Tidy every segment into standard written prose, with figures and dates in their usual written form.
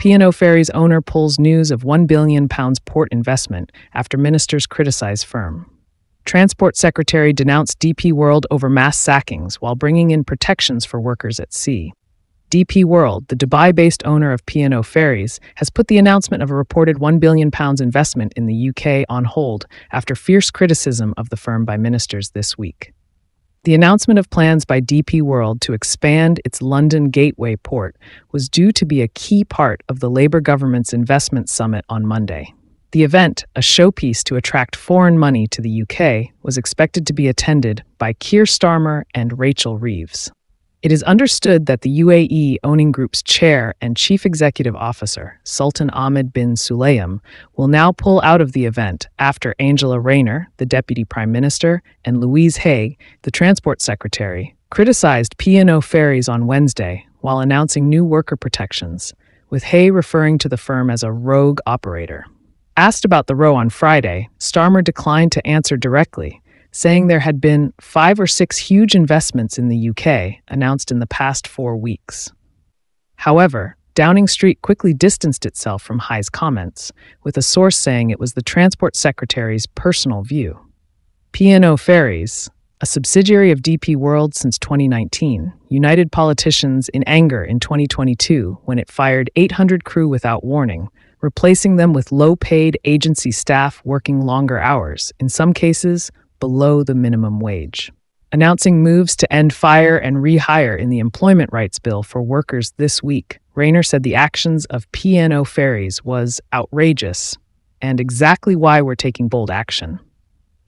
P&O Ferries owner pulls news of £1 billion port investment after ministers criticize firm. Transport Secretary denounced DP World over mass sackings while bringing in protections for workers at sea. DP World, the Dubai-based owner of P&O Ferries, has put the announcement of a reported £1 billion investment in the UK on hold after fierce criticism of the firm by ministers this week. The announcement of plans by DP World to expand its London Gateway port was due to be a key part of the Labour government's investment summit on Monday. The event, a showpiece to attract foreign money to the UK, was expected to be attended by Keir Starmer and Rachel Reeves. It is understood that the UAE owning group's chair and chief executive officer, Sultan Ahmed bin Sulayem, will now pull out of the event after Angela Rayner, the deputy prime minister, and Louise Hay, the transport secretary, criticized P&O Ferries on Wednesday while announcing new worker protections, with Hay referring to the firm as a rogue operator. Asked about the row on Friday, Starmer declined to answer directly, saying there had been 5 or 6 huge investments in the UK announced in the past 4 weeks. However, Downing Street quickly distanced itself from Hay's comments, with a source saying it was the Transport Secretary's personal view. P&O Ferries, a subsidiary of DP World since 2019, united politicians in anger in 2022 when it fired 800 crew without warning, replacing them with low-paid agency staff working longer hours, in some cases below the minimum wage. Announcing moves to end fire and rehire in the Employment Rights Bill for workers this week, Rayner said the actions of P&O Ferries was outrageous and exactly why we're taking bold action.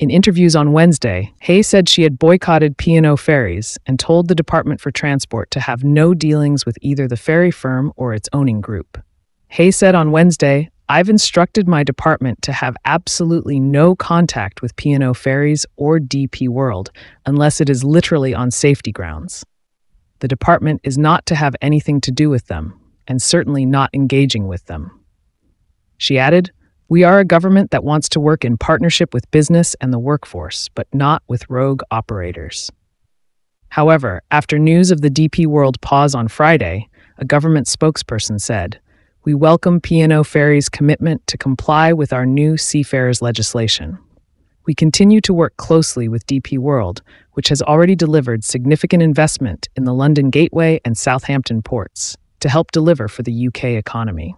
In interviews on Wednesday, Hay said she had boycotted P&O Ferries and told the Department for Transport to have no dealings with either the ferry firm or its owning group. Hay said on Wednesday, "I've instructed my department to have absolutely no contact with P&O Ferries or DP World unless it is literally on safety grounds. The department is not to have anything to do with them, and certainly not engaging with them." She added, "We are a government that wants to work in partnership with business and the workforce, but not with rogue operators." However, after news of the DP World pause on Friday, a government spokesperson said, "We welcome P&O Ferries' commitment to comply with our new seafarers legislation. We continue to work closely with DP World, which has already delivered significant investment in the London Gateway and Southampton ports, to help deliver for the UK economy."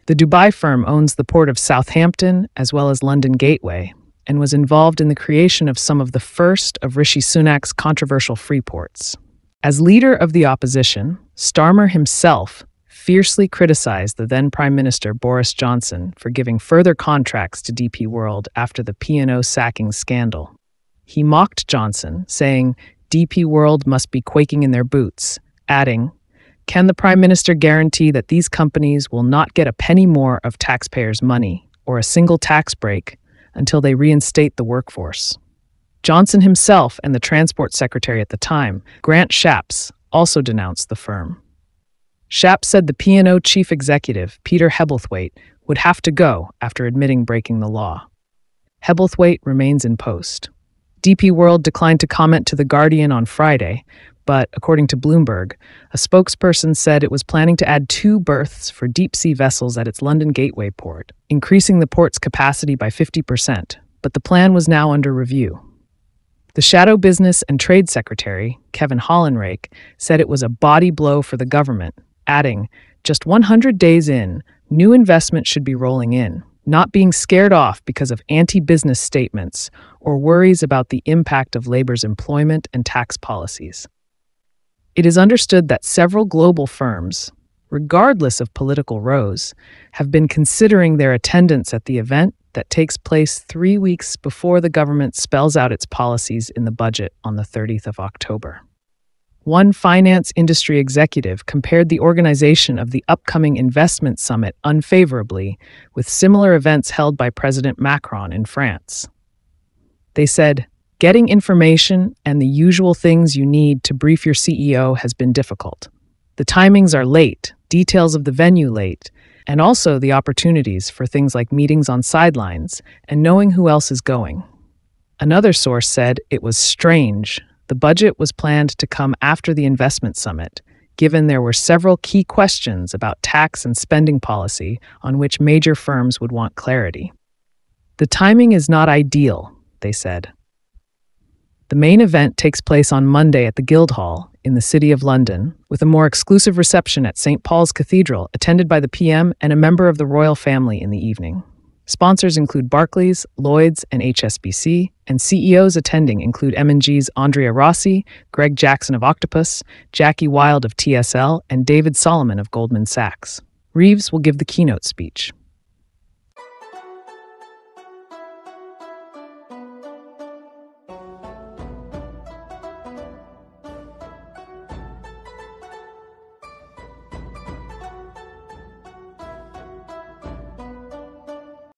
The Dubai firm owns the port of Southampton as well as London Gateway, and was involved in the creation of some of the first of Rishi Sunak's controversial free ports. As leader of the opposition, Starmer himself fiercely criticized the then Prime Minister Boris Johnson for giving further contracts to DP World after the P&O sacking scandal. He mocked Johnson, saying, "DP World must be quaking in their boots," adding, "Can the Prime Minister guarantee that these companies will not get a penny more of taxpayers' money or a single tax break until they reinstate the workforce?" Johnson himself and the Transport Secretary at the time, Grant Shapps, also denounced the firm. Shapps said the P&O chief executive, Peter Hebblethwaite, would have to go after admitting breaking the law. Hebblethwaite remains in post. DP World declined to comment to The Guardian on Friday, but according to Bloomberg, a spokesperson said it was planning to add 2 berths for deep-sea vessels at its London Gateway port, increasing the port's capacity by 50%, but the plan was now under review. The Shadow Business and Trade Secretary, Kevin Hollenrake, said it was a body blow for the government, adding, "Just 100 days in, new investment should be rolling in, not being scared off because of anti-business statements or worries about the impact of Labour's employment and tax policies." It is understood that several global firms, regardless of political rows, have been considering their attendance at the event that takes place 3 weeks before the government spells out its policies in the budget on the 30th of October. One finance industry executive compared the organization of the upcoming investment summit unfavorably with similar events held by President Macron in France. They said, "Getting information and the usual things you need to brief your CEO has been difficult. The timings are late, details of the venue late, and also the opportunities for things like meetings on sidelines and knowing who else is going." Another source said it was strange. The budget was planned to come after the investment summit, given there were several key questions about tax and spending policy on which major firms would want clarity. The timing is not ideal, they said. The main event takes place on Monday at the Guildhall in the City of London, with a more exclusive reception at St. Paul's Cathedral, attended by the PM and a member of the royal family in the evening. Sponsors include Barclays, Lloyds, and HSBC, and CEOs attending include M&G's Andrea Rossi, Greg Jackson of Octopus, Jackie Wild of TSL, and David Solomon of Goldman Sachs. Reeves will give the keynote speech.